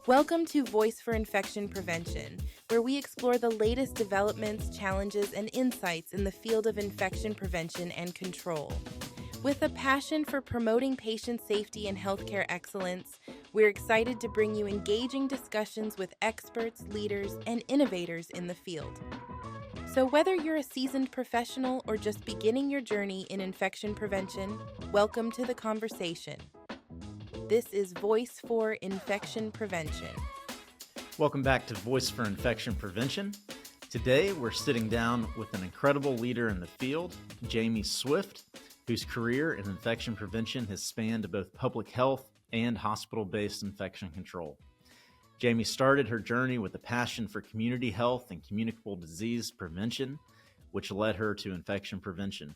Welcome to Voice for Infection Prevention, where we explore the latest developments, challenges, and insights in the field of infection prevention and control. With a passion for promoting patient safety and healthcare excellence, we're excited to bring you engaging discussions with experts, leaders, and innovators in the field. So whether you're a seasoned professional or just beginning your journey in infection prevention, welcome to the conversation. This is Voice for Infection Prevention. Welcome back to Voice for Infection Prevention. Today, we're sitting down with an incredible leader in the field, Jamie Swift, whose career in infection prevention has spanned both public health and hospital-based infection control. Jamie started her journey with a passion for community health and communicable disease prevention, which led her to infection prevention.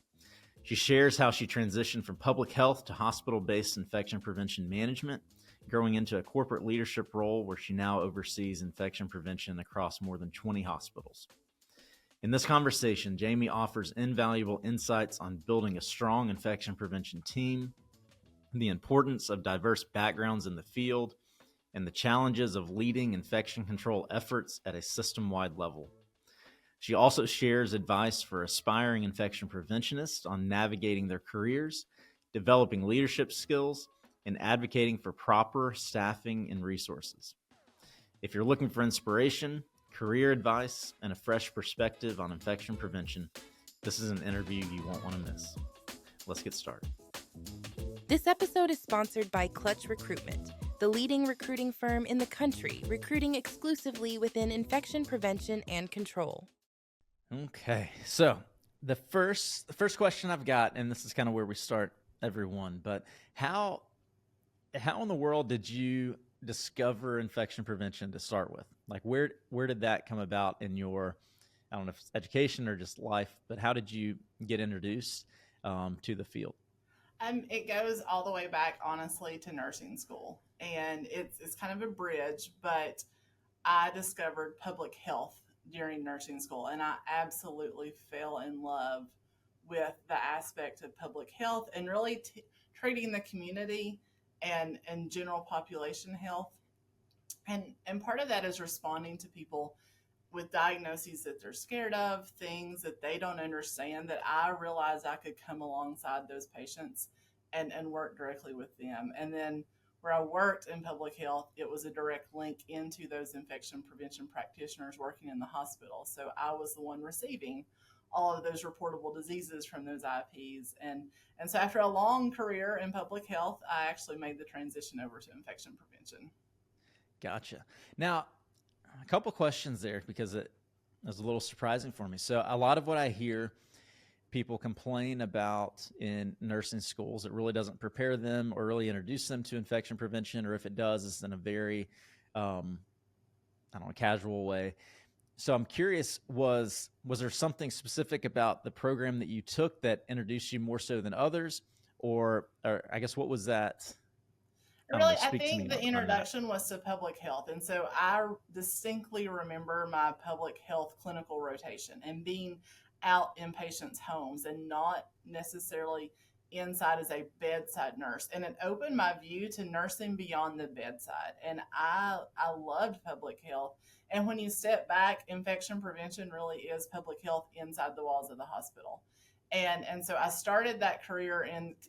She shares how she transitioned from public health to hospital-based infection prevention management, growing into a corporate leadership role where she now oversees infection prevention across more than 20 hospitals. In this conversation, Jamie offers invaluable insights on building a strong infection prevention team, the importance of diverse backgrounds in the field, and the challenges of leading infection control efforts at a system-wide level. She also shares advice for aspiring infection preventionists on navigating their careers, developing leadership skills, and advocating for proper staffing and resources. If you're looking for inspiration, career advice, and a fresh perspective on infection prevention, this is an interview you won't want to miss. Let's get started. This episode is sponsored by Clutch Recruitment, the leading recruiting firm in the country, recruiting exclusively within infection prevention and control. Okay, so the first question I've got, and this is kind of where we start everyone, but how in the world did you discover infection prevention to start with? Like where did that come about in your, I don't know if it's education or just life, but how did you get introduced to the field? It goes all the way back, honestly, to nursing school, and it's kind of a bridge, but I discovered public health during nursing school, and I absolutely fell in love with the aspect of public health and really treating the community and general population health. And part of that is responding to people with diagnoses that they're scared of, things that they don't understand, that I realized I could come alongside those patients and work directly with them. And then where I worked in public health, it was a direct link into those infection prevention practitioners working in the hospital. So I was the one receiving all of those reportable diseases from those IPs. And so after a long career in public health, I actually made the transition over to infection prevention. Gotcha. Now, a couple questions there because it was a little surprising for me. So a lot of what I hear people complain about in nursing schools, it really doesn't prepare them or really introduce them to infection prevention, or if it does, it's in a very, casual way. So I'm curious, was there something specific about the program that you took that introduced you more so than others? Or I guess, what was that? Really, I think the introduction was to public health. And so I distinctly remember my public health clinical rotation and being out in patients' homes and not necessarily inside as a bedside nurse. And it opened my view to nursing beyond the bedside. And I loved public health. And when you step back, infection prevention really is public health inside the walls of the hospital. And so I started that career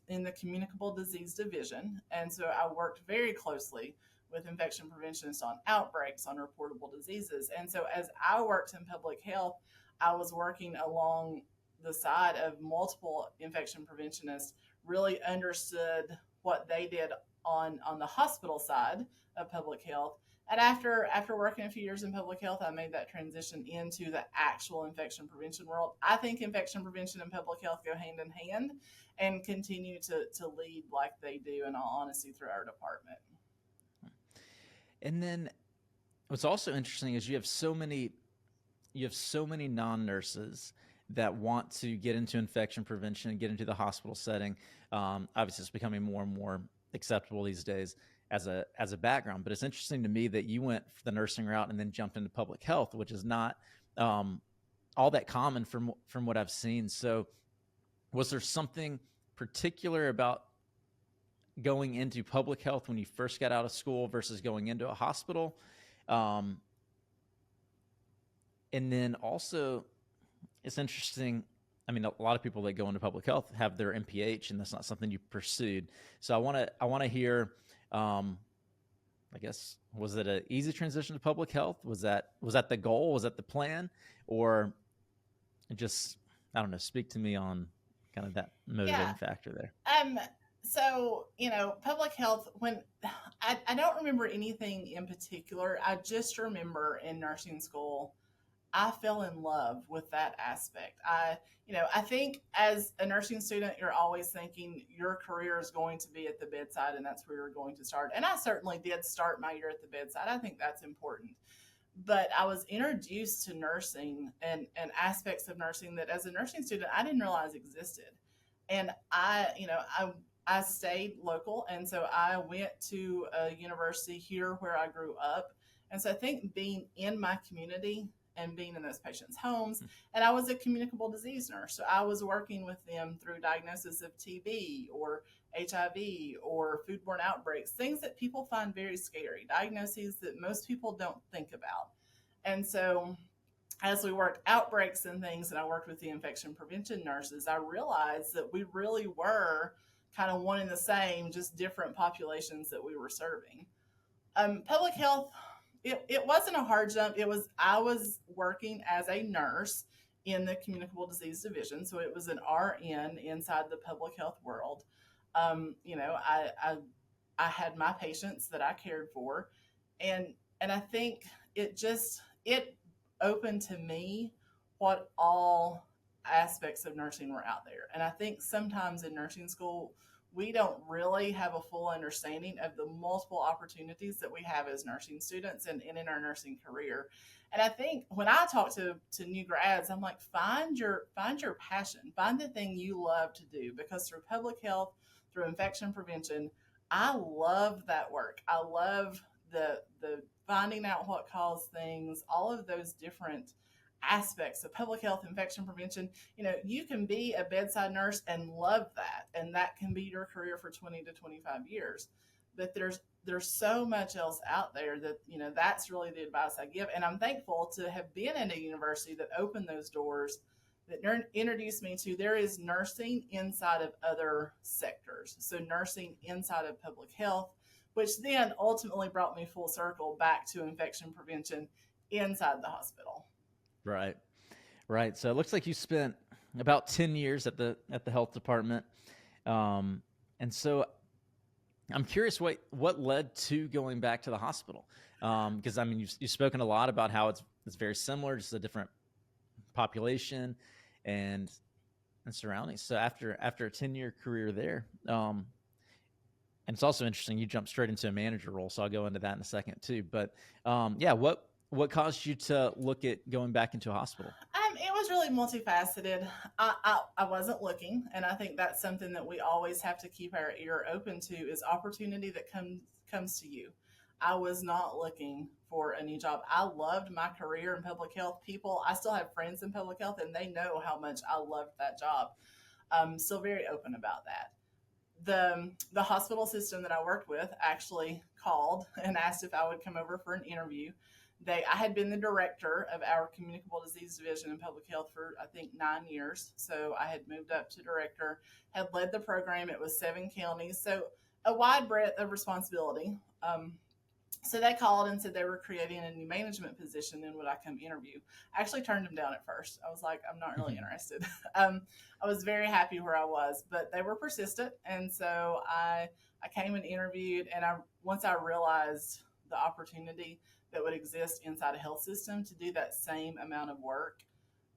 in the communicable disease division. And so I worked very closely with infection preventionists on outbreaks, on reportable diseases. And so as I worked in public health, I was working along the side of multiple infection preventionists, really understood what they did on the hospital side of public health. And after working a few years in public health, I made that transition into the actual infection prevention world. I think infection prevention and public health go hand in hand and continue to lead like they do, in all honesty, through our department. And then what's also interesting is you have so many non-nurses that want to get into infection prevention and get into the hospital setting. Obviously, it's becoming more and more acceptable these days as a background. But it's interesting to me that you went for the nursing route and then jumped into public health, which is not all that common from what I've seen. So was there something particular about going into public health when you first got out of school versus going into a hospital? And then also, it's interesting. I mean, a lot of people that go into public health have their MPH, and that's not something you pursued. So I want to hear, I guess, was it an easy transition to public health? Was that the goal? Was that the plan? Or just, I don't know, speak to me on kind of that motivating factor there. So, public health, when I don't remember anything in particular. I just remember in nursing school, I fell in love with that aspect. I think as a nursing student, you're always thinking your career is going to be at the bedside, and that's where you're going to start. And I certainly did start my year at the bedside. I think that's important. But I was introduced to nursing and aspects of nursing that as a nursing student, I didn't realize existed. And I stayed local. And so I went to a university here where I grew up. And so I think being in my community and being in those patients' homes, and I was a communicable disease nurse. So I was working with them through diagnosis of TB or HIV or foodborne outbreaks, things that people find very scary, diagnoses that most people don't think about. And so as we worked outbreaks and things, and I worked with the infection prevention nurses, I realized that we really were kind of one and the same, just different populations that we were serving. Public health, it wasn't a hard jump. I was working as a nurse in the communicable disease division. So it was an RN inside the public health world. I had my patients that I cared for, and I think it opened to me what all aspects of nursing were out there. And I think sometimes in nursing school, we don't really have a full understanding of the multiple opportunities that we have as nursing students and in our nursing career. And I think when I talk to new grads, I'm like, find your passion, find the thing you love to do, because through public health, through infection prevention, I love that work. I love the finding out what caused things, all of those different aspects of public health, infection prevention. You can be a bedside nurse and love that, and that can be your career for 20 to 25 years. But there's so much else out there that, that's really the advice I give. And I'm thankful to have been in a university that opened those doors, that introduced me to, there is nursing inside of other sectors. So nursing inside of public health, which then ultimately brought me full circle back to infection prevention inside the hospital. Right. So it looks like you spent about 10 years at the health department. And so I'm curious what led to going back to the hospital? Because I mean, you've spoken a lot about how it's very similar, just a different population and surroundings. So after a 10-year career there, and it's also interesting, you jumped straight into a manager role. So I'll go into that in a second too. But what caused you to look at going back into a hospital? It was really multifaceted. I wasn't looking, and I think that's something that we always have to keep our ear open to, is opportunity that comes to you. I was not looking for a new job. I loved my career in public health. I still have friends in public health, and they know how much I loved that job. I'm still very open about that. The hospital system that I worked with actually called and asked if I would come over for an interview. I had been the director of our communicable disease division in public health for, I think, 9 years. So I had moved up to director, had led the program. It was 7 counties. So a wide breadth of responsibility. So they called and said they were creating a new management position, and would I come interview? I actually turned them down at first. I was like, I'm not really interested. I was very happy where I was, but they were persistent. And so I came and interviewed, and once I realized the opportunity that would exist inside a health system to do that same amount of work,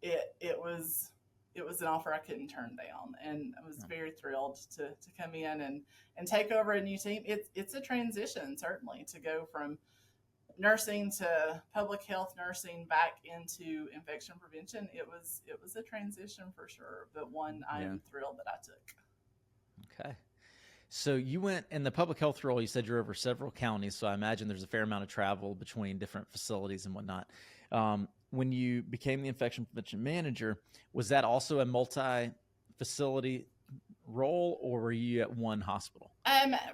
it was an offer I couldn't turn down. And I was very thrilled to come in and take over a new team. It's a transition, certainly, to go from nursing to public health nursing back into infection prevention. It was a transition for sure, but one I am thrilled that I took. Okay. So you went in the public health role, you said you're over several counties. So I imagine there's a fair amount of travel between different facilities and whatnot. When you became the infection prevention manager, was that also a multi-facility role, or were you at one hospital?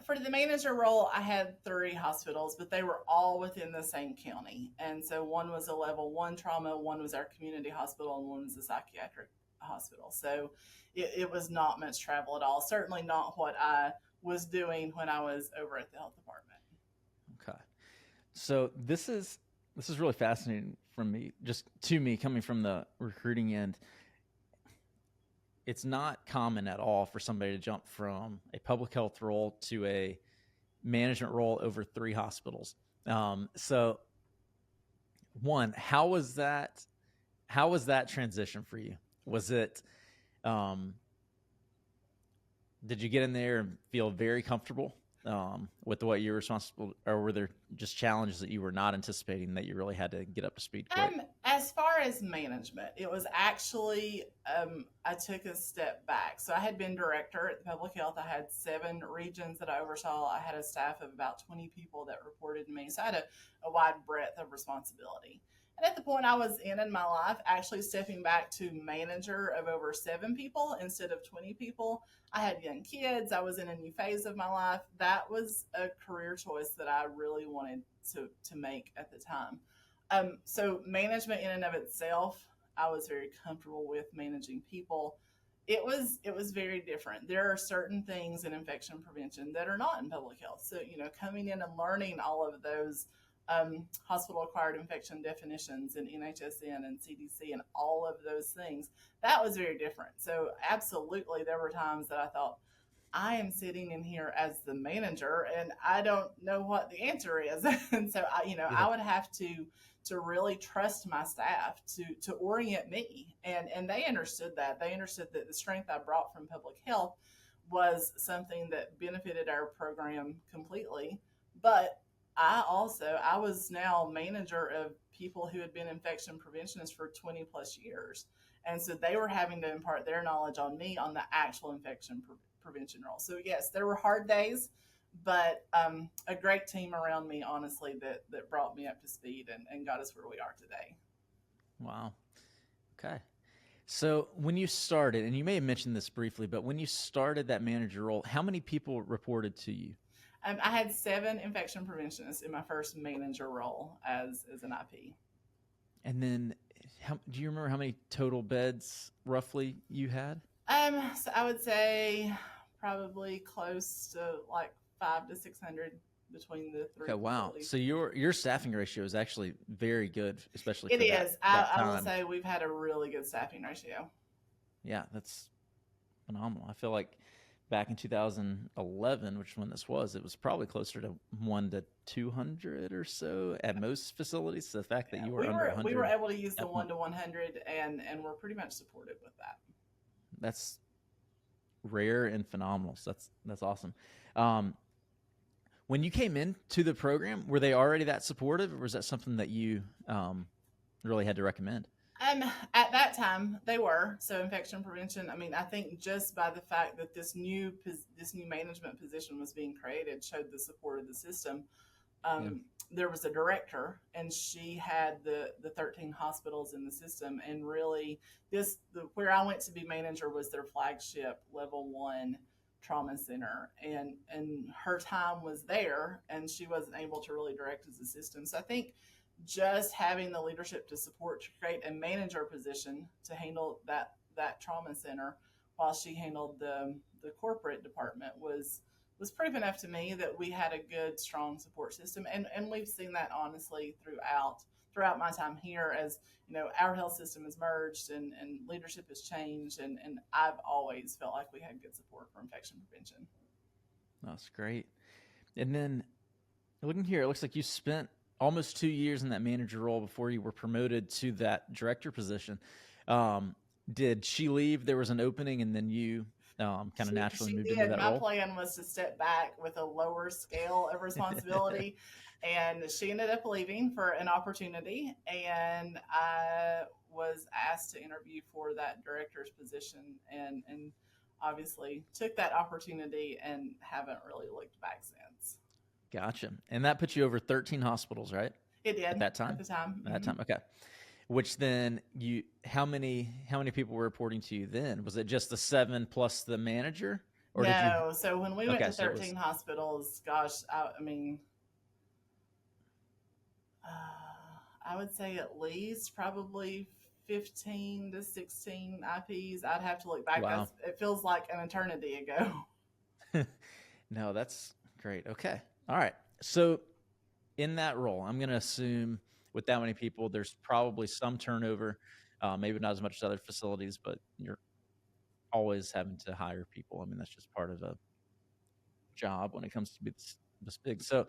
For the manager role, I had 3 hospitals, but they were all within the same county. And so one was a level 1 trauma, one was our community hospital, and one was a psychiatric hospital. So it was not much travel at all. Certainly not what I was doing when I was over at the health department. Okay. So this is really fascinating to me coming from the recruiting end. It's not common at all for somebody to jump from a public health role to a management role over 3 hospitals. So one, how was that transition for you? Was it, did you get in there and feel very comfortable with what you were responsible, or were there just challenges that you were not anticipating that you really had to get up to speed quick? As far as management, it was actually, I took a step back. So I had been director at the public health. I had 7 regions that I oversaw. I had a staff of about 20 people that reported to me. So I had a wide breadth of responsibility. And at the point I was in my life, actually stepping back to manager of over 7 people instead of 20 people. I had young kids. I was in a new phase of my life. That was a career choice that I really wanted to make at the time. So management in and of itself, I was very comfortable with managing people. It was very different. There are certain things in infection prevention that are not in public health. So, coming in and learning all of those hospital-acquired infection definitions and NHSN and CDC and all of those things, that was very different. So absolutely, there were times that I thought, I am sitting in here as the manager and I don't know what the answer is. And so I would have to really trust my staff to orient me. And they understood that. They understood that the strength I brought from public health was something that benefited our program completely. But I was now manager of people who had been infection preventionists for 20 plus years. And so they were having to impart their knowledge on me on the actual infection prevention role. So yes, there were hard days, but a great team around me, honestly, that brought me up to speed and got us where we are today. Wow. Okay. So when you started, and you may have mentioned this briefly, but when you started that manager role, how many people reported to you? I had 7 infection preventionists in my first manager role as an IP. And then do you remember how many total beds roughly you had? So I would say probably close to like 500 to 600 between the 3. Okay, wow. Facilities. So your staffing ratio is actually very good, especially for that. It is. I will say we've had a really good staffing ratio. Yeah, that's phenomenal. I feel like back in 2011, which is when this was, it was probably closer to 1 to 200 or so at most facilities. So the fact that you were under 100. We were able to use the 1 to 100, and we're pretty much supported with that. That's rare and phenomenal. So that's awesome. When you came into the program, were they already that supportive, or was that something that you really had to recommend? At that time, they were. So infection prevention, I think just by the fact that this new management position was being created showed the support of the system. There was a director, and she had the 13 hospitals in the system. And really, where I went to be manager was their flagship level 1 trauma center. And her time was there, and she wasn't able to really direct as a system. So I think just having the leadership to support to create a manager position to handle that trauma center while she handled the corporate department was proof enough to me that we had a good, strong support system. And we've seen that honestly throughout my time here, as our health system has merged and leadership has changed, and I've always felt like we had good support for infection prevention. That's great. And then looking here, it looks like you spent almost 2 years in that manager role before you were promoted to that director position. Did she leave? There was an opening, and then you kind of naturally moved into that role? My plan was to step back with a lower scale of responsibility, and she ended up leaving for an opportunity, and I was asked to interview for that director's position, and obviously took that opportunity and haven't really looked back since. Gotcha. And that put you over 13 hospitals, right? It did. At that time? At the time. At that time, okay. Which then how many people were reporting to you then? Was it just the 7 plus the manager? Or no. did you? So when we went to 13 hospitals, gosh, I mean, I would say at least probably 15 to 16 IPs. I'd have to look back. Wow. It feels like an eternity ago. No, that's great. Okay. All right. So in that role, I'm going to assume with that many people, there's probably some turnover, maybe not as much as other facilities, but you're always having to hire people. I mean, that's just part of a job when it comes to be this big. So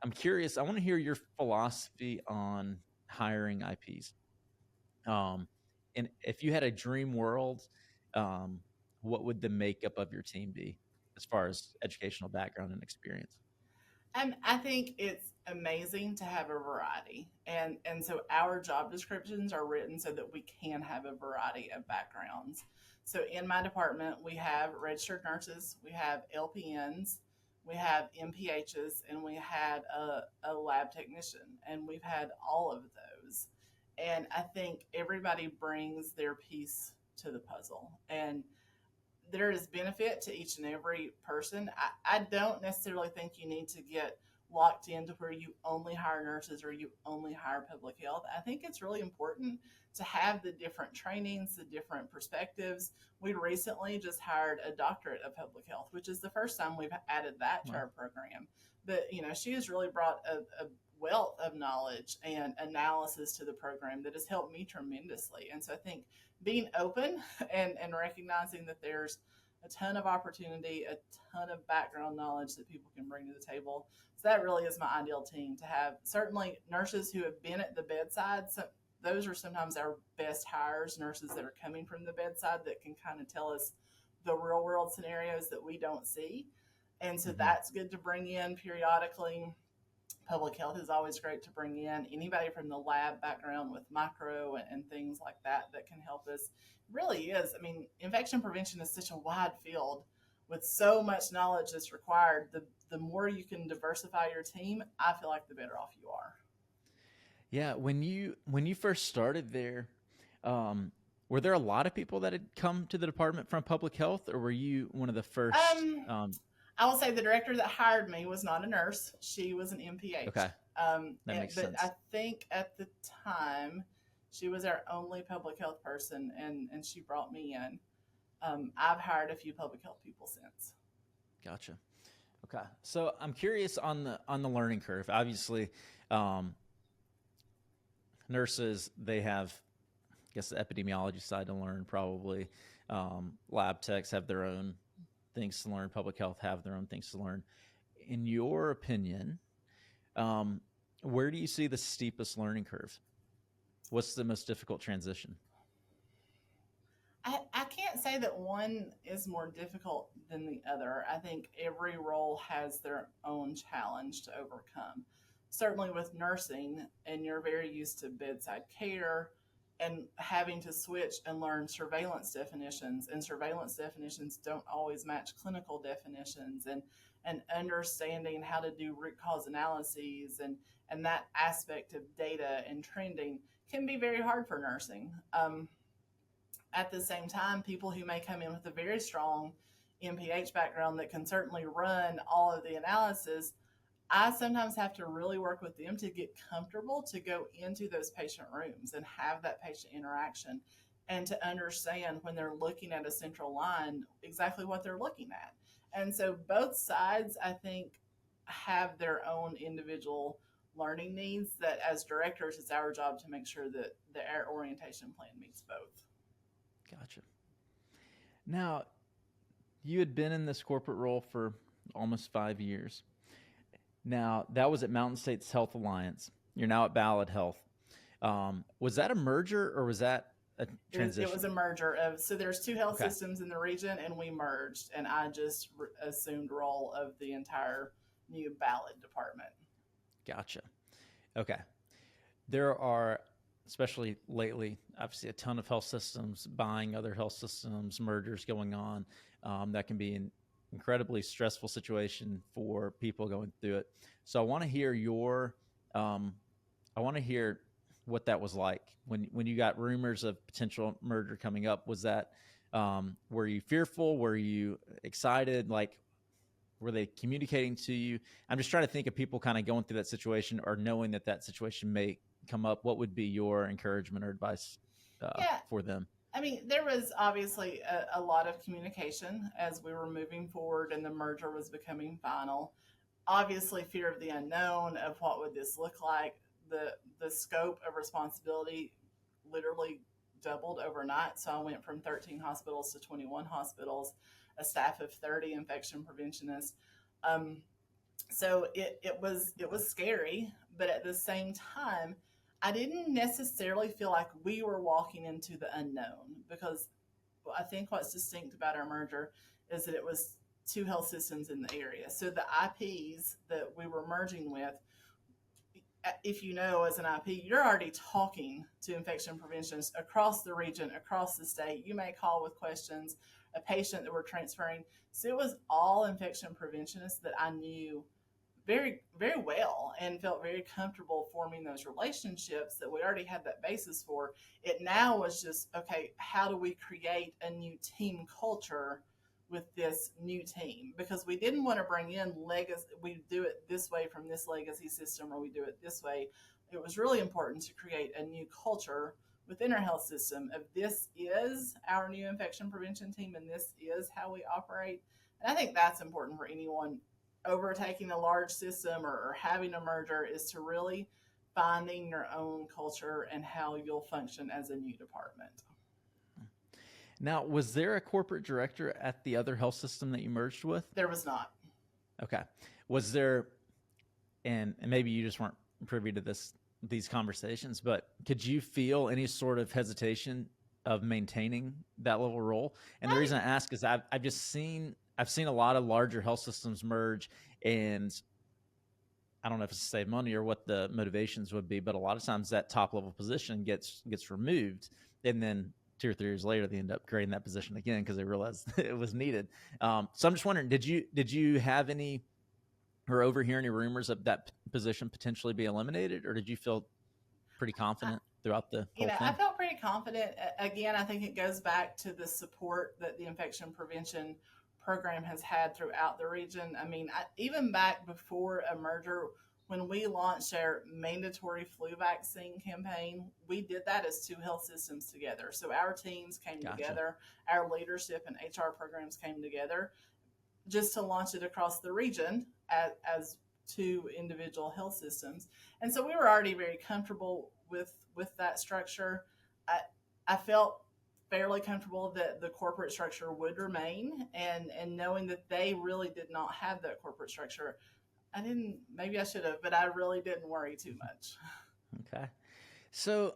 I'm curious, I want to hear your philosophy on hiring IPs. And if you had a dream world, what would the makeup of your team be as far as educational background and experience? And I think it's amazing to have a variety. And so our job descriptions are written so that we can have a variety of backgrounds. So in my department, we have registered nurses, we have LPNs, we have MPHs, and we had a lab technician, and we've had all of those. And I think everybody brings their piece to the puzzle. And there is benefit to each and every person. I don't necessarily think you need to get locked into where you only hire nurses or you only hire public health. I think it's really important to have the different trainings, the different perspectives. We recently just hired a doctorate of public health, which is the first time we've added that to our program. But, she has really brought a wealth of knowledge and analysis to the program that has helped me tremendously. And so I think being open and recognizing that there's a ton of opportunity, a ton of background knowledge that people can bring to the table. So that really is my ideal team, to have certainly nurses who have been at the bedside. So those are sometimes our best hires, nurses that are coming from the bedside that can kind of tell us the real world scenarios that we don't see. And so that's good to bring in periodically. Public health is always great to bring in. Anybody from the lab background with micro and things like that can help us. It really is. I mean, infection prevention is such a wide field with so much knowledge that's required. The more you can diversify your team, I feel like the better off you are. Yeah. When you first started there, were there a lot of people that had come to the department from public health, or were you one of the first? I will say the director that hired me was not a nurse. She was an MPH. Okay. That makes sense. I think at the time she was our only public health person, and she brought me in. I've hired a few public health people since. Gotcha. Okay. So I'm curious on the learning curve. Obviously, nurses, they have, I guess, the epidemiology side to learn probably. Lab techs have their own things to learn. Public health have their own things to learn. In your opinion, where do you see the steepest learning curve? What's the most difficult transition? I can't say that one is more difficult than the other. I think every role has their own challenge to overcome. Certainly with nursing, and you're very used to bedside care, and having to switch and learn surveillance definitions, and surveillance definitions don't always match clinical definitions, and understanding how to do root cause analyses and that aspect of data and trending can be very hard for nursing. At the same time, people who may come in with a very strong MPH background that can certainly run all of the analysis, I sometimes have to really work with them to get comfortable to go into those patient rooms and have that patient interaction, and to understand when they're looking at a central line exactly what they're looking at. And so both sides, I think, have their own individual learning needs that as directors, it's our job to make sure that our orientation plan meets both. Gotcha. Now, you had been in this corporate role for almost 5 years. Now, that was at Mountain States Health Alliance. You're now at Ballad Health. Was that a merger, or was that a transition? It was a merger. So there's two health systems in the region, and we merged, and I just assumed role of the entire new Ballad department. Gotcha. Okay. There are, especially lately, obviously a ton of health systems buying other health systems, mergers going on. That can be an incredibly stressful situation for people going through it. So I want to hear what that was like when you got rumors of potential merger coming up. Was that, were you fearful? Were you excited? Like, were they communicating to you? I'm just trying to think of people kind of going through that situation or knowing that that situation may come up. What would be your encouragement or advice for them? I mean, there was obviously a lot of communication as we were moving forward and the merger was becoming final. Obviously, fear of the unknown, of what would this look like. The scope of responsibility literally doubled overnight. So I went from 13 hospitals to 21 hospitals, a staff of 30 infection preventionists. So it was scary, but at the same time, I didn't necessarily feel like we were walking into the unknown, because I think what's distinct about our merger is that it was two health systems in the area. So the IPs that we were merging with, if you know, as an IP, you're already talking to infection preventionists across the region, across the state. You may call with questions, a patient that we're transferring. So it was all infection preventionists that I knew very, very well and felt very comfortable forming those relationships that we already had that basis for. It now was just, okay, how do we create a new team culture with this new team? Because we didn't want to bring in legacy, we do it this way from this legacy system, or we do it this way. It was really important to create a new culture within our health system of, this is our new infection prevention team and this is how we operate. And I think that's important for anyone overtaking a large system or having a merger, is to really finding your own culture and how you'll function as a new department. Now, was there a corporate director at the other health system that you merged with? There was not. Okay. Was there, and maybe you just weren't privy to these conversations, but could you feel any sort of hesitation of maintaining that level role? And the reason I ask is I've seen a lot of larger health systems merge, and I don't know if it's to save money or what the motivations would be, but a lot of times that top level position gets removed, and then 2 or 3 years later they end up creating that position again because they realized it was needed. So I'm just wondering, did you have any or overhear any rumors of that position potentially be eliminated, or did you feel pretty confident throughout the whole thing? I felt pretty confident. Again, I think it goes back to the support that the infection prevention program has had throughout the region. I mean, even back before a merger, when we launched our mandatory flu vaccine campaign, we did that as two health systems together. So our teams came together, our leadership and HR programs came together just to launch it across the region as two individual health systems. And so we were already very comfortable with that structure. I felt fairly comfortable that the corporate structure would remain, and knowing that they really did not have that corporate structure. Maybe I should have, but I really didn't worry too much. Okay. So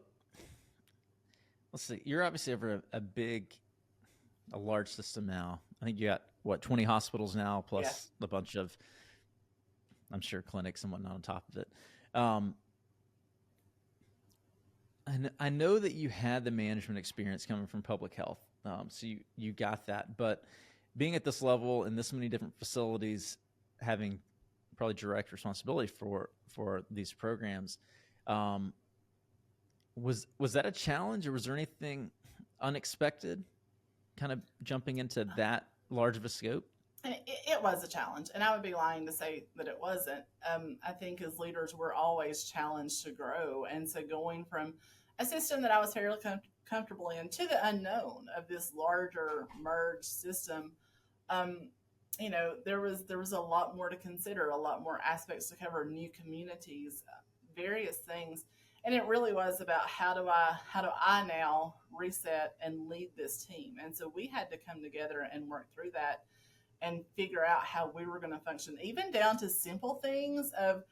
let's see, you're obviously over a large system now. I think you got 20 hospitals now, plus a bunch of, I'm sure, clinics and whatnot on top of it. I know that you had the management experience coming from public health, so you got that. But being at this level in this many different facilities, having probably direct responsibility for these programs, was that a challenge, or was there anything unexpected kind of jumping into that large of a scope? It was a challenge, and I would be lying to say that it wasn't. I think as leaders, we're always challenged to grow. And so going from a system that I was fairly comfortable in to the unknown of this larger merged system, there was a lot more to consider, a lot more aspects to cover, new communities, various things. And it really was about how do I now reset and lead this team? And so we had to come together and work through that and figure out how we were going to function, even down to simple things of,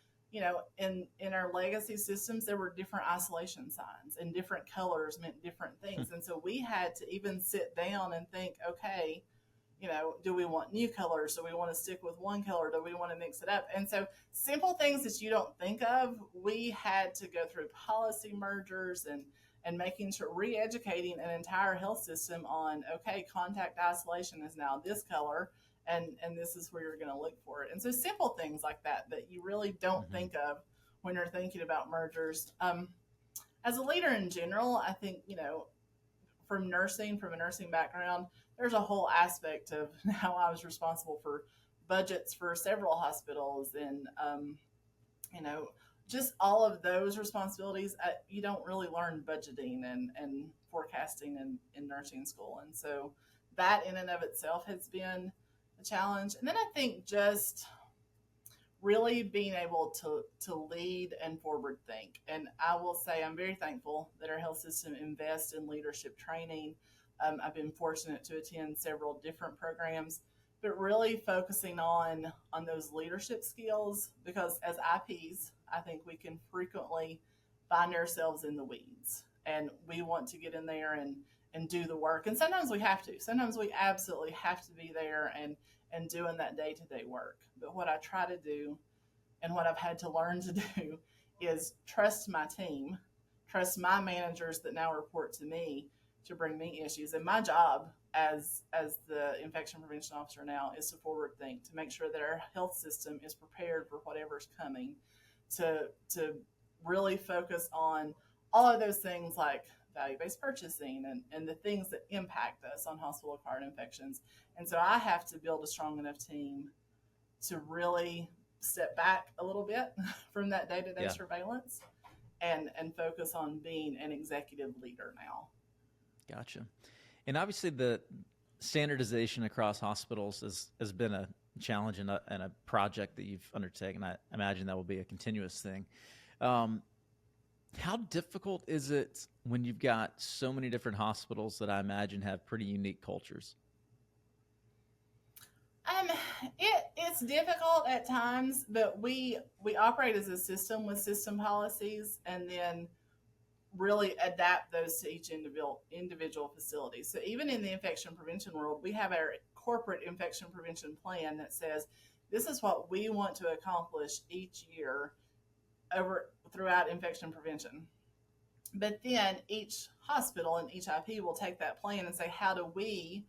in our legacy systems, there were different isolation signs, and different colors meant different things. And so we had to even sit down and think, okay, do we want new colors? Do we want to stick with one color? Do we want to mix it up? And so simple things that you don't think of, we had to go through policy mergers and making sure, re-educating an entire health system on, okay, contact isolation is now this color, and this is where you're going to look for it. And so simple things like that you really don't think of when you're thinking about mergers. as a leader in general, I think, from a nursing background, there's a whole aspect of how I was responsible for budgets for several hospitals and, you know, just all of those responsibilities. You don't really learn budgeting and forecasting in nursing school. And so that in and of itself has been a challenge. And then I think just really being able to lead and forward think. And I will say I'm very thankful that our health system invests in leadership training. I've been fortunate to attend several different programs, but really focusing on those leadership skills, because as IPs, I think we can frequently find ourselves in the weeds and we want to get in there and do the work. And sometimes we have to. Sometimes we absolutely have to be there and doing that day-to-day work. But what I try to do and what I've had to learn to do is trust my team, trust my managers that now report to me to bring me issues. And my job as the infection prevention officer now is to forward think, to make sure that our health system is prepared for whatever's coming, to really focus on all of those things like value-based purchasing and the things that impact us on hospital-acquired infections. And so I have to build a strong enough team to really step back a little bit from that day-to-day surveillance and focus on being an executive leader now. Gotcha. And obviously the standardization across hospitals has been a challenge and a project that you've undertaken. I imagine that will be a continuous thing. How difficult is it when you've got so many different hospitals that I imagine have pretty unique cultures? It's difficult at times, but we operate as a system with system policies and then really adapt those to each individual facility. So even in the infection prevention world, we have our corporate infection prevention plan that says this is what we want to accomplish each year throughout infection prevention. But then each hospital and each IP will take that plan and say, how do we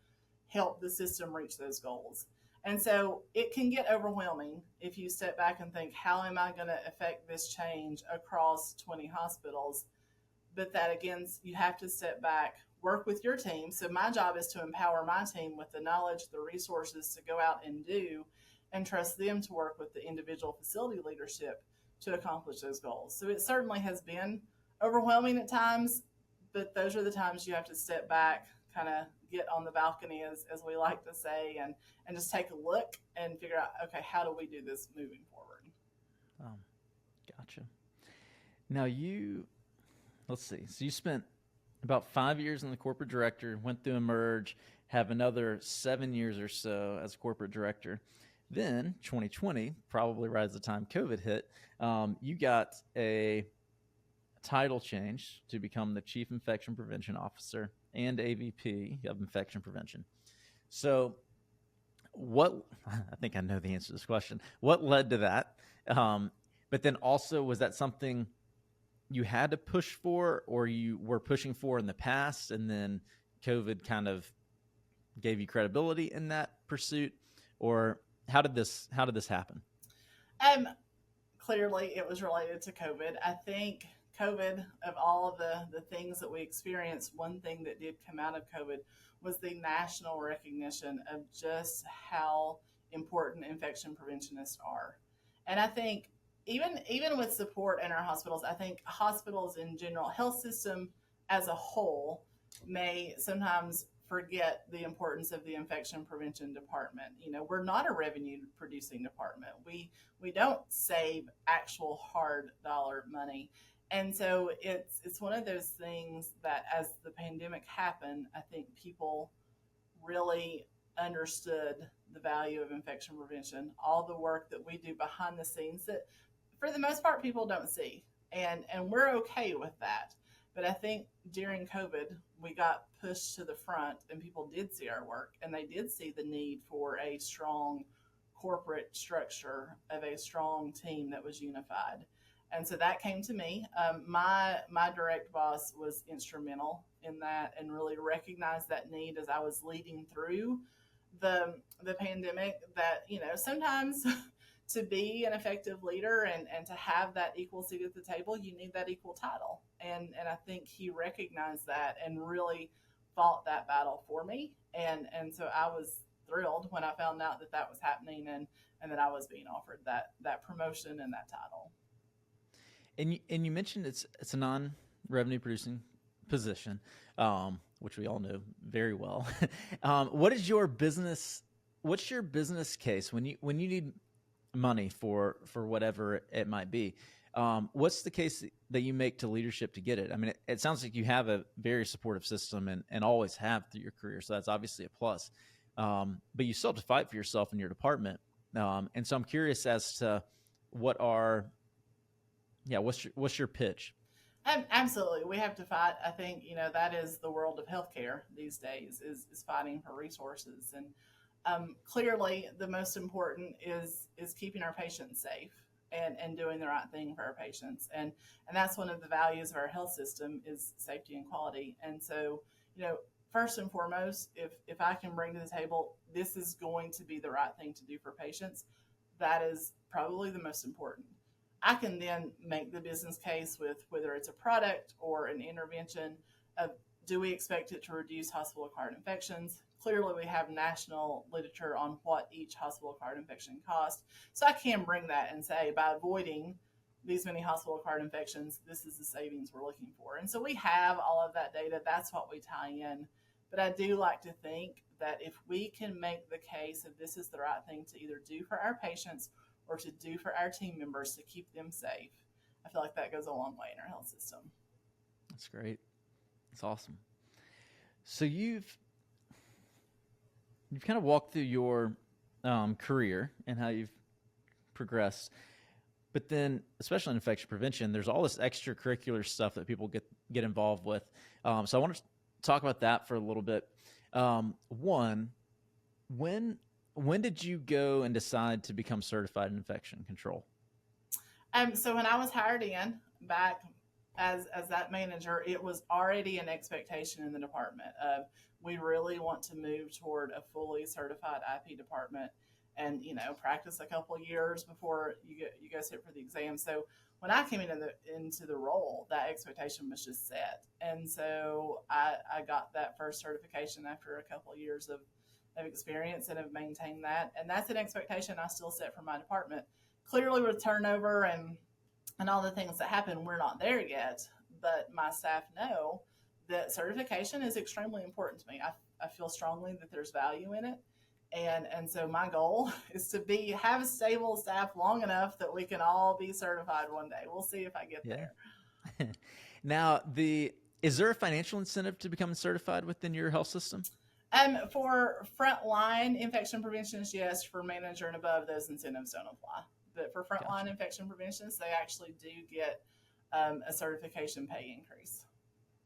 help the system reach those goals? And so it can get overwhelming if you step back and think, how am I going to affect this change across 20 hospitals? But that, again, you have to step back, work with your team. So my job is to empower my team with the knowledge, the resources to go out and do, and trust them to work with the individual facility leadership to accomplish those goals. So it certainly has been overwhelming at times, but those are the times you have to step back, kind of get on the balcony, as we like to say, and just take a look and figure out, okay, how do we do this moving forward? Gotcha. Now let's see. So you spent about 5 years in the corporate director, went through a merge, have another 7 years or so as corporate director. Then 2020, probably right as the time COVID hit, you got a title change to become the Chief Infection Prevention Officer and AVP of Infection Prevention. So I think I know the answer to this question. What led to that? But then also, was that something you had to push for, or you were pushing for in the past, and then COVID kind of gave you credibility in that pursuit? Or how did this happen? Clearly it was related to COVID. I think COVID, of all of the things that we experienced, one thing that did come out of COVID was the national recognition of just how important infection preventionists are. And I think even with support in our hospitals, I think hospitals in general, health system as a whole, may sometimes forget the importance of the infection prevention department. We're not a revenue producing department. We don't save actual hard dollar money. And so it's one of those things that as the pandemic happened, I think people really understood the value of infection prevention, all the work that we do behind the scenes that for the most part people don't see. And we're okay with that. But I think during COVID, we got pushed to the front and people did see our work and they did see the need for a strong corporate structure of a strong team that was unified. And so that came to me. My direct boss was instrumental in that and really recognized that need as I was leading through the pandemic, that, sometimes to be an effective leader and to have that equal seat at the table, you need that equal title. And I think he recognized that and really fought that battle for me. And so I was thrilled when I found out that was happening and that I was being offered that promotion and that title. And you mentioned it's a non-revenue producing position, which we all know very well. What's your business case when you need money for whatever it might be? What's the case that you make to leadership to get it? I mean, it sounds like you have a very supportive system and always have through your career, so that's obviously a plus. But you still have to fight for yourself in your department. And so I'm curious as to what's your pitch? Absolutely. We have to fight. I think, that is the world of healthcare these days is fighting for resources. And clearly the most important is keeping our patients safe and doing the right thing for our patients. And that's one of the values of our health system is safety and quality. And so, first and foremost, if I can bring to the table, this is going to be the right thing to do for patients, that is probably the most important. I can then make the business case with whether it's a product or an intervention of, do we expect it to reduce hospital-acquired infections? Clearly, we have national literature on what each hospital-acquired infection costs. So I can bring that and say, by avoiding these many hospital-acquired infections, this is the savings we're looking for. And so we have all of that data. That's what we tie in. But I do like to think that if we can make the case that this is the right thing to either do for our patients or to do for our team members to keep them safe, I feel like that goes a long way in our health system. That's great. That's awesome. So you've kind of walked through your career and how you've progressed, but then especially in infection prevention, there's all this extracurricular stuff that people get involved with. So I want to talk about that for a little bit. One, when did you go and decide to become certified in infection control? So when I was hired in back as that manager, it was already an expectation in the department of, we really want to move toward a fully certified IP department and, practice a couple of years before you go sit for the exam. So when I came into the role, that expectation was just set. And so I got that first certification after a couple of years of experience and have maintained that. And that's an expectation I still set for my department. Clearly with turnover and all the things that happen, we're not there yet, but my staff know that certification is extremely important to me. I feel strongly that there's value in it. And so my goal is to have a stable staff long enough that we can all be certified one day. We'll see if I get there. Now, is there a financial incentive to become certified within your health system? For frontline infection preventionists, yes. For manager and above, those incentives don't apply. But for frontline infection preventionists, they actually do get a certification pay increase.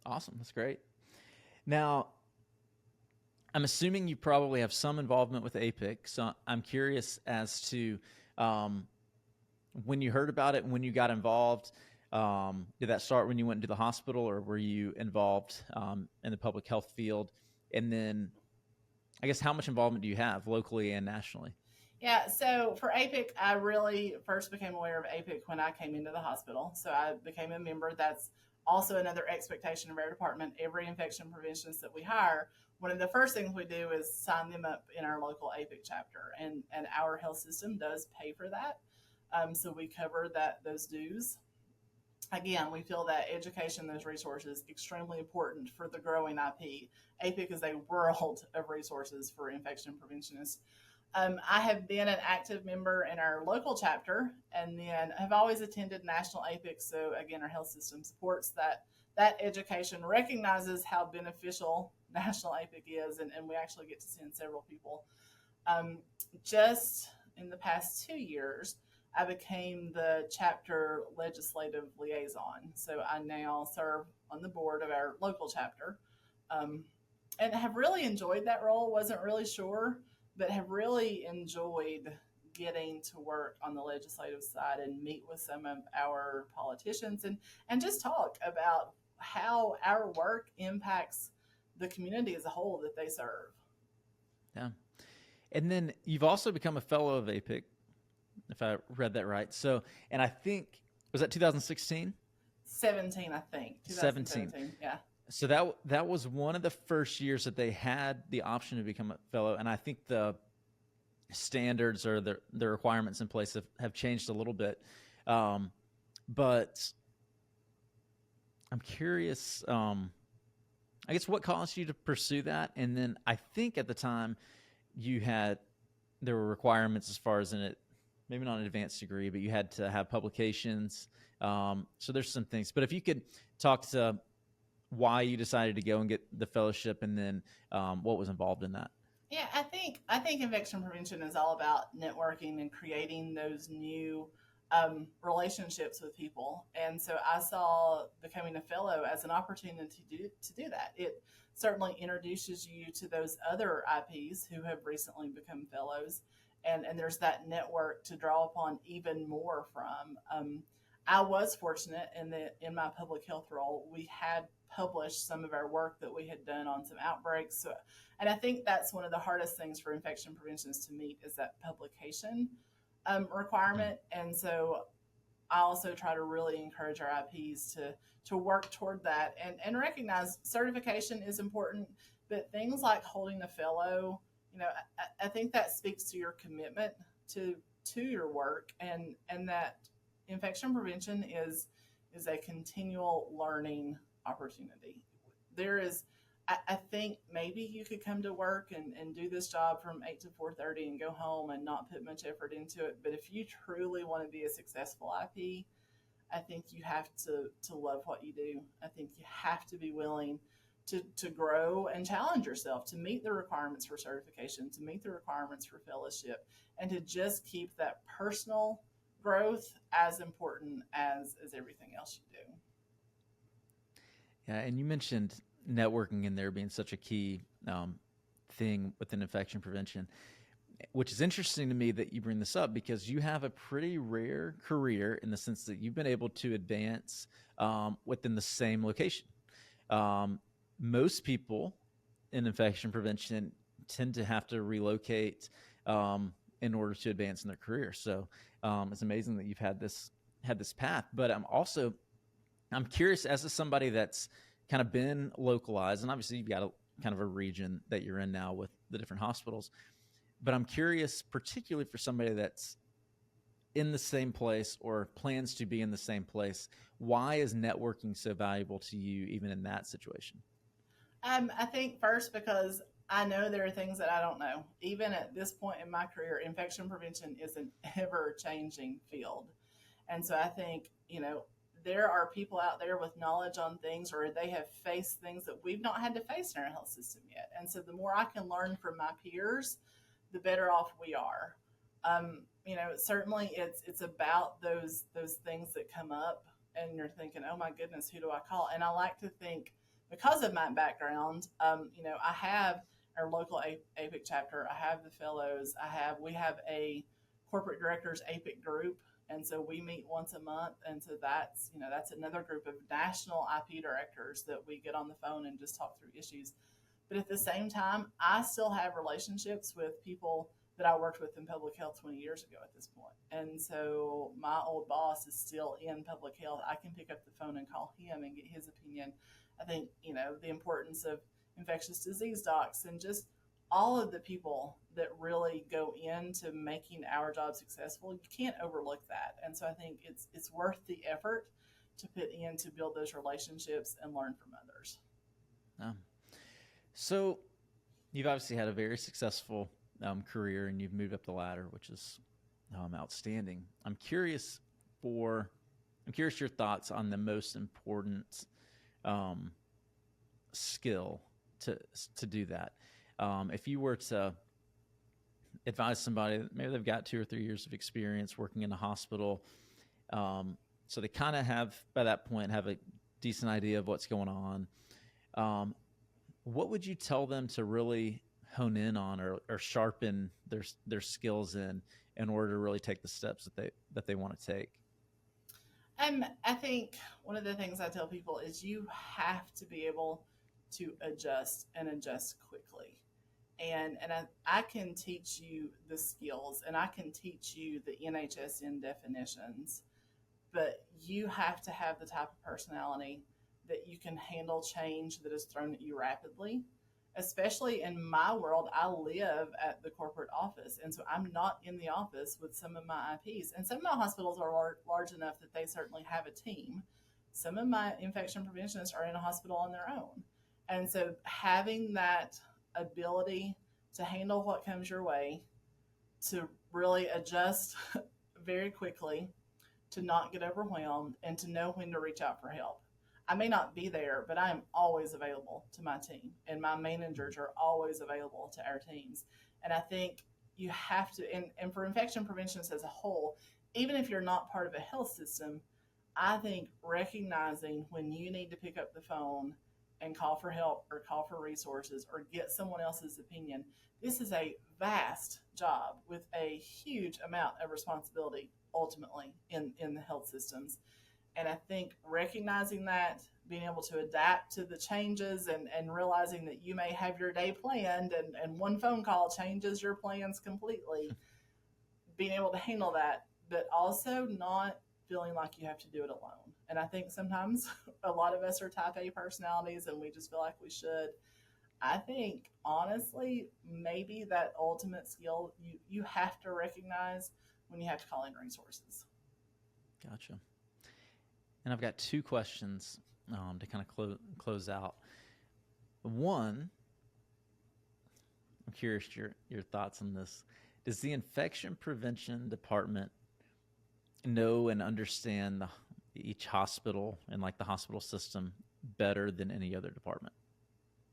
Awesome. That's great. Now, I'm assuming you probably have some involvement with APIC. So I'm curious as to when you heard about it and when you got involved. Did that start when you went into the hospital, or were you involved in the public health field? And then I guess how much involvement do you have locally and nationally? Yeah, so for APIC, I really first became aware of APIC when I came into the hospital. So I became a member. That's also another expectation of our department. Every infection preventionist that we hire, one of the first things we do is sign them up in our local APIC chapter. And our health system does pay for that. So we cover those dues. Again, we feel that education, those resources, extremely important for the growing IP. APIC is a world of resources for infection preventionists. I have been an active member in our local chapter and then have always attended national APIC. So again, our health system supports that education, recognizes how beneficial national APIC is, and we actually get to send several people. Just in the past 2 years, I became the chapter legislative liaison. So I now serve on the board of our local chapter and have really enjoyed that role. Wasn't really sure, but have really enjoyed getting to work on the legislative side and meet with some of our politicians and just talk about how our work impacts the community as a whole that they serve. Yeah. And then you've also become a fellow of APIC if I read that right. So, and I think, was that 2016? 17, I think. 2017, yeah. So that was one of the first years that they had the option to become a fellow, and I think the standards or the requirements in place have changed a little bit. But I'm curious, I guess what caused you to pursue that? And then I think at the time there were requirements as far as maybe not an advanced degree, but you had to have publications. So there's some things, but if you could talk to why you decided to go and get the fellowship, and then what was involved in that. Yeah, I think infection prevention is all about networking and creating those new relationships with people. And so I saw becoming a fellow as an opportunity to do that. It certainly introduces you to those other IPs who have recently become fellows. And there's that network to draw upon even more from. I was fortunate in my public health role, we had published some of our work that we had done on some outbreaks. So, and I think that's one of the hardest things for infection preventionists to meet is that publication requirement. And so I also try to really encourage our IPs to work toward that and recognize certification is important, but things like holding a fellow, I think that speaks to your commitment to your work and that infection prevention is a continual learning opportunity. There is, I think maybe you could come to work and do this job from 8 to 4:30 and go home and not put much effort into it. But if you truly want to be a successful IP, I think you have to love what you do. I think you have to be willing to grow and challenge yourself, to meet the requirements for certification, to meet the requirements for fellowship, and to just keep that personal growth as important as everything else you do. Yeah, and you mentioned networking in there being such a key thing within infection prevention, which is interesting to me that you bring this up because you have a pretty rare career in the sense that you've been able to advance within the same location. Most people in infection prevention tend to have to relocate in order to advance in their career. So it's amazing that you've had this path. But I'm curious, as somebody that's kind of been localized, and obviously you've got kind of a region that you're in now with the different hospitals. But I'm curious, particularly for somebody that's in the same place or plans to be in the same place, why is networking so valuable to you even in that situation? I think first because I know there are things that I don't know. Even at this point in my career, infection prevention is an ever-changing field. And so I think, there are people out there with knowledge on things, or they have faced things that we've not had to face in our health system yet. And so the more I can learn from my peers, the better off we are. Certainly it's about those things that come up and you're thinking, oh my goodness, who do I call? And I like to think, because of my background, I have our local APIC chapter, I have the fellows, we have a corporate directors APIC group. And so we meet once a month. And so that's another group of national IP directors that we get on the phone and just talk through issues. But at the same time, I still have relationships with people that I worked with in public health 20 years ago at this point. And so my old boss is still in public health. I can pick up the phone and call him and get his opinion. I think, the importance of infectious disease docs and just all of the people that really go into making our job successful, you can't overlook that. And so I think it's worth the effort to put in to build those relationships and learn from others. So you've obviously had a very successful career and you've moved up the ladder, which is outstanding. I'm curious your thoughts on the most important skill to do that. If you were to advise somebody that maybe they've got 2 or 3 years of experience working in a hospital, so they kind of by that point have a decent idea of what's going on, what would you tell them to really hone in on or sharpen their skills in order to really take the steps that they want to take? I think one of the things I tell people is you have to be able to adjust quickly. I can teach you the skills and I can teach you the NHSN definitions, but you have to have the type of personality that you can handle change that is thrown at you rapidly. Especially in my world, I live at the corporate office, and so I'm not in the office with some of my IPs. And some of my hospitals are large enough that they certainly have a team. Some of my infection preventionists are in a hospital on their own. And so having that ability to handle what comes your way, to really adjust very quickly, to not get overwhelmed, and to know when to reach out for help. I may not be there, but I am always available to my team, and my managers are always available to our teams. And I think you have to, and for infection preventionists as a whole, even if you're not part of a health system, I think recognizing when you need to pick up the phone and call for help or call for resources or get someone else's opinion, this is a vast job with a huge amount of responsibility ultimately in the health systems. And I think recognizing that, being able to adapt to the changes and realizing that you may have your day planned and one phone call changes your plans completely, being able to handle that, but also not feeling like you have to do it alone. And I think sometimes a lot of us are type A personalities and we just feel like we should. I think, honestly, maybe that ultimate skill you have to recognize when you have to call in resources. Gotcha. And I've got two questions to kind of close out. One, I'm curious your thoughts on this. Does the infection prevention department know and understand each hospital and like the hospital system better than any other department?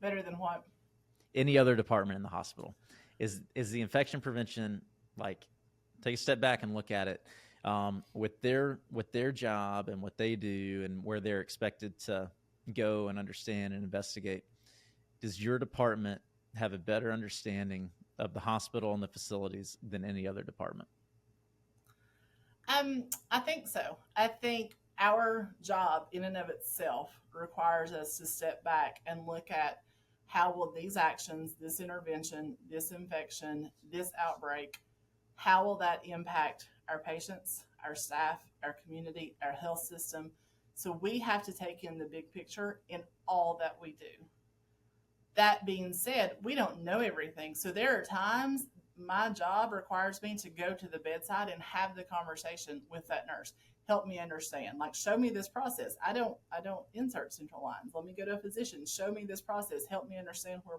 Better than what? Any other department in the hospital. Is the infection prevention, like, take a step back and look at it, with their job and what they do and where they're expected to go and understand and investigate, does your department have a better understanding of the hospital and the facilities than any other department? I think so. I think our job in and of itself requires us to step back and look at how will these actions, this intervention, this infection, this outbreak, how will that impact our patients, our staff, our community, our health system? So we have to take in the big picture in all that we do. That being said, we don't know everything. So there are times my job requires me to go to the bedside and have the conversation with that nurse. Help me understand. Like, show me this process. I don't insert central lines. Let me go to a physician. Show me this process. Help me understand where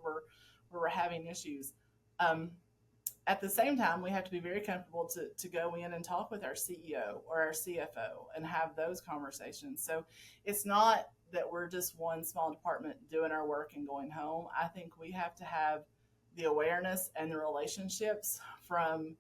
we're having issues. At the same time, we have to be very comfortable to go in and talk with our CEO or our CFO and have those conversations. So it's not that we're just one small department doing our work and going home. I think we have to have the awareness and the relationships from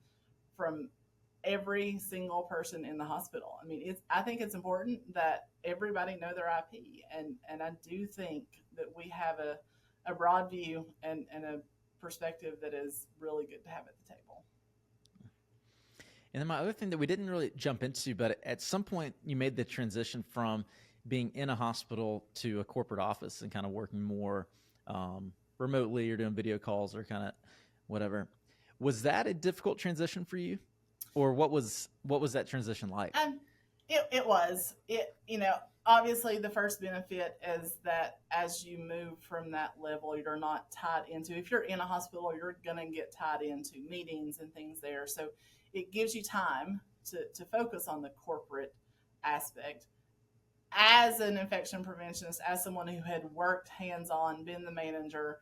every single person in the hospital. I mean, I think it's important that everybody know their IP, and I do think that we have a broad view and a perspective that is really good to have at the table. And then my other thing that we didn't really jump into, but at some point you made the transition from being in a hospital to a corporate office and kind of working more remotely or doing video calls or kind of whatever. Was that a difficult transition for you, or what was that transition like? It was. Obviously the first benefit is that as you move from that level, you're not tied into, if you're in a hospital, you're going to get tied into meetings and things there. So it gives you time to focus on the corporate aspect. As an infection preventionist, as someone who had worked hands-on, been the manager,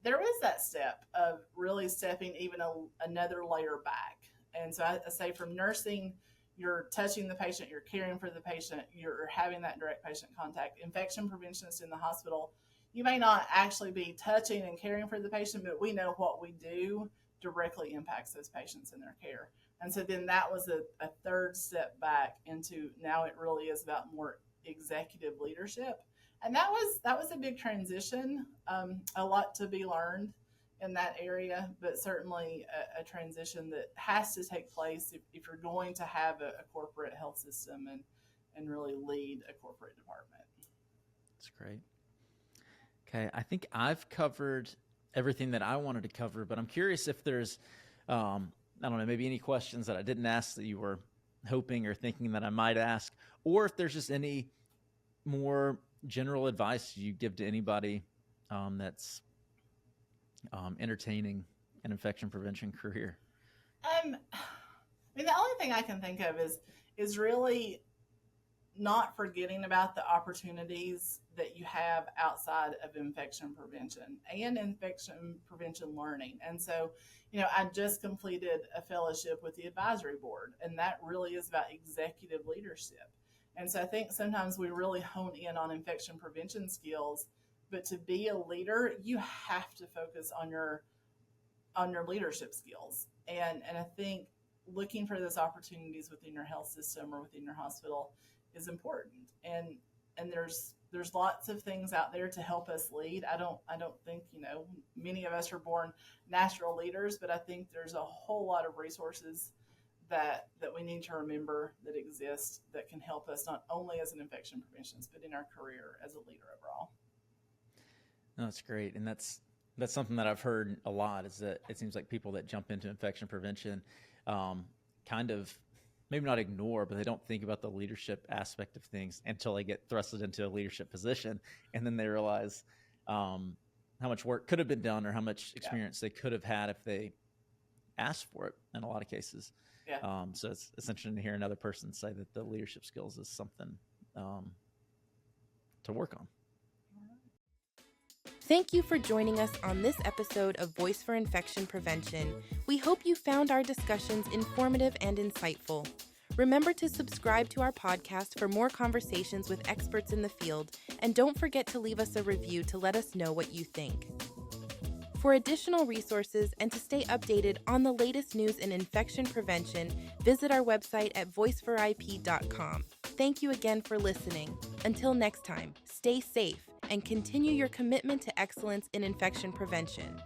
there is that step of really stepping even another layer back. And so I say, from nursing, you're touching the patient, you're caring for the patient, you're having that direct patient contact. Infection preventionists in the hospital, you may not actually be touching and caring for the patient, but we know what we do directly impacts those patients and their care. And so then that was a third step back into, now it really is about more executive leadership. And that was a big transition, a lot to be learned in that area, but certainly a transition that has to take place if you're going to have a corporate health system and really lead a corporate department. That's great. Okay, I think I've covered everything that I wanted to cover, but I'm curious if there's, I don't know, maybe any questions that I didn't ask that you were hoping or thinking that I might ask, or if there's just any more general advice you give to anybody that's entertaining an infection prevention career. I mean, the only thing I can think of is really not forgetting about the opportunities that you have outside of infection prevention and infection prevention learning. And so, I just completed a fellowship with the advisory board, and that really is about executive leadership. And so I think sometimes we really hone in on infection prevention skills, but to be a leader, you have to focus on your leadership skills. And I think looking for those opportunities within your health system or within your hospital is important. And there's lots of things out there to help us lead. I don't think, many of us are born natural leaders, but I think there's a whole lot of resources that we need to remember that exist that can help us not only as an infection preventionist, but in our career as a leader overall. No, that's great. And that's something that I've heard a lot, is that it seems like people that jump into infection prevention kind of maybe not ignore, but they don't think about the leadership aspect of things until they get thrusted into a leadership position. And then they realize how much work could have been done or how much experience they could have had if they asked for it in a lot of cases. Yeah. So it's interesting to hear another person say that the leadership skills is something to work on. Thank you for joining us on this episode of Voice for Infection Prevention. We hope you found our discussions informative and insightful. Remember to subscribe to our podcast for more conversations with experts in the field, and don't forget to leave us a review to let us know what you think. For additional resources and to stay updated on the latest news in infection prevention, visit our website at voiceforip.com. Thank you again for listening. Until next time, stay safe and continue your commitment to excellence in infection prevention.